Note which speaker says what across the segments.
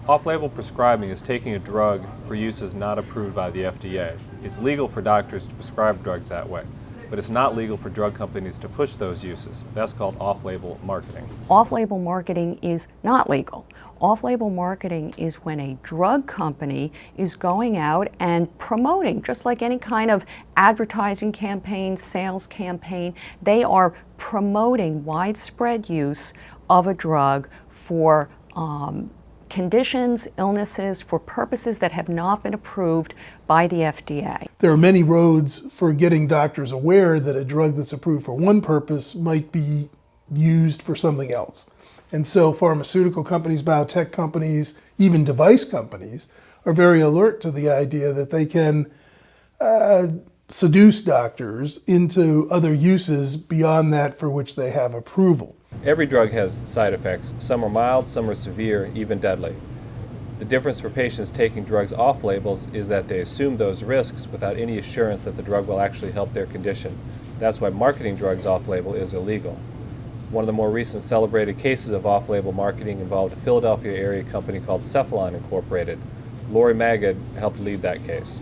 Speaker 1: Off-label prescribing is taking a drug for uses not approved by the FDA. It's legal for doctors to prescribe drugs that way, but it's not legal for drug companies to push those uses. That's called off-label marketing.
Speaker 2: Off-label marketing is not legal. Off-label marketing is when a drug company is going out and promoting, just like any kind of advertising campaign, sales campaign, they are promoting widespread use of a drug for conditions, illnesses, for purposes that have not been approved by the FDA.
Speaker 3: There are many roads for getting doctors aware that a drug that's approved for one purpose might be used for something else. And so pharmaceutical companies, biotech companies, even device companies are very alert to the idea that they can seduce doctors into other uses beyond that for which they have approval.
Speaker 1: Every drug has side effects. Some are mild, some are severe, even deadly. The difference for patients taking drugs off labels is that they assume those risks without any assurance that the drug will actually help their condition. That's why marketing drugs off label is illegal. One of the more recent celebrated cases of off-label marketing involved a Philadelphia area company called Cephalon Incorporated. Lori Magid helped lead that case.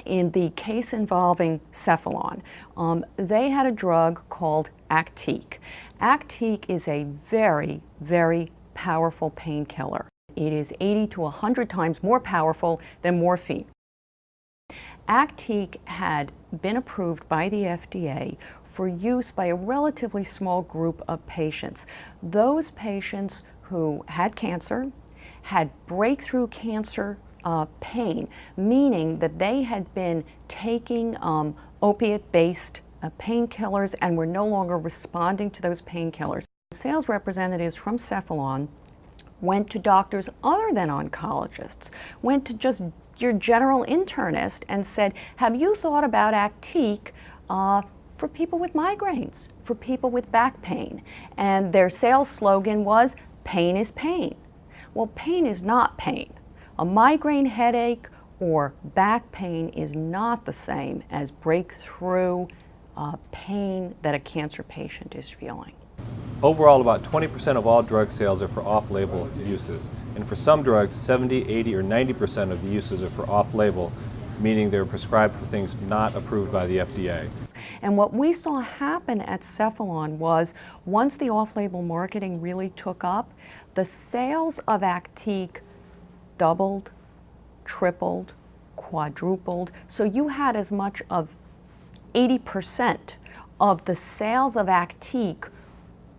Speaker 2: In the case involving Cephalon, they had a drug called Actique. Actique is a very, very powerful painkiller. It is 80 to 100 times more powerful than morphine. Actique had been approved by the FDA for use by a relatively small group of patients. Those patients who had cancer, had breakthrough cancer pain, meaning that they had been taking opiate-based painkillers and were no longer responding to those painkillers. Sales representatives from Cephalon went to doctors other than oncologists, went to just your general internist and said, have you thought about Actique for people with migraines, for people with back pain? And their sales slogan was, pain is pain. Well, pain is not pain. A migraine headache or back pain is not the same as breakthrough pain that a cancer patient is feeling.
Speaker 1: Overall, about 20% of all drug sales are for off-label uses. And for some drugs, 70, 80, or 90% of the uses are for off-label, meaning they're prescribed for things not approved by the FDA.
Speaker 2: And what we saw happen at Cephalon was, once the off-label marketing really took up, the sales of Actique doubled, tripled, quadrupled. So you had as much of 80% of the sales of Actique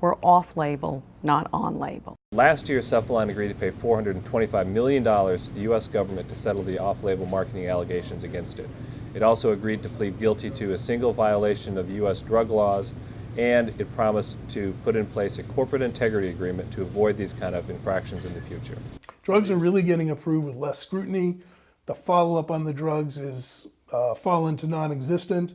Speaker 2: were off-label, not on-label.
Speaker 1: Last year, Cephalon agreed to pay $425 million to the U.S. government to settle the off-label marketing allegations against it. It also agreed to plead guilty to a single violation of U.S. drug laws, and it promised to put in place a corporate integrity agreement to avoid these kind of infractions in the future.
Speaker 3: Drugs are really getting approved with less scrutiny. The follow-up on the drugs is fallen to non-existent.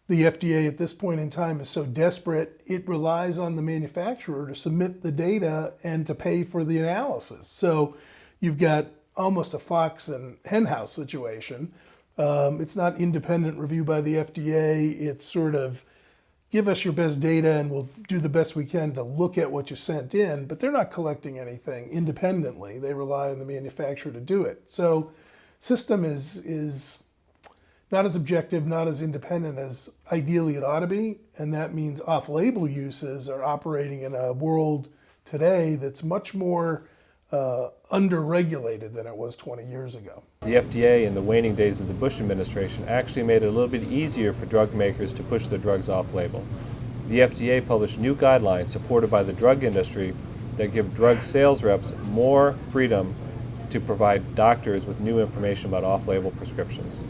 Speaker 3: The FDA at this point in time is so desperate, it relies on the manufacturer to submit the data and to pay for the analysis. So you've got almost a fox and henhouse situation. It's not independent review by the FDA. It's sort of, give us your best data and we'll do the best we can to look at what you sent in, but they're not collecting anything independently. They rely on the manufacturer to do it. So system is not as objective, not as independent as ideally it ought to be, and that means off-label uses are operating in a world today that's much more under-regulated than it was 20 years ago.
Speaker 1: The FDA in the waning days of the Bush administration actually made it a little bit easier for drug makers to push their drugs off-label. The FDA published new guidelines supported by the drug industry that give drug sales reps more freedom to provide doctors with new information about off-label prescriptions.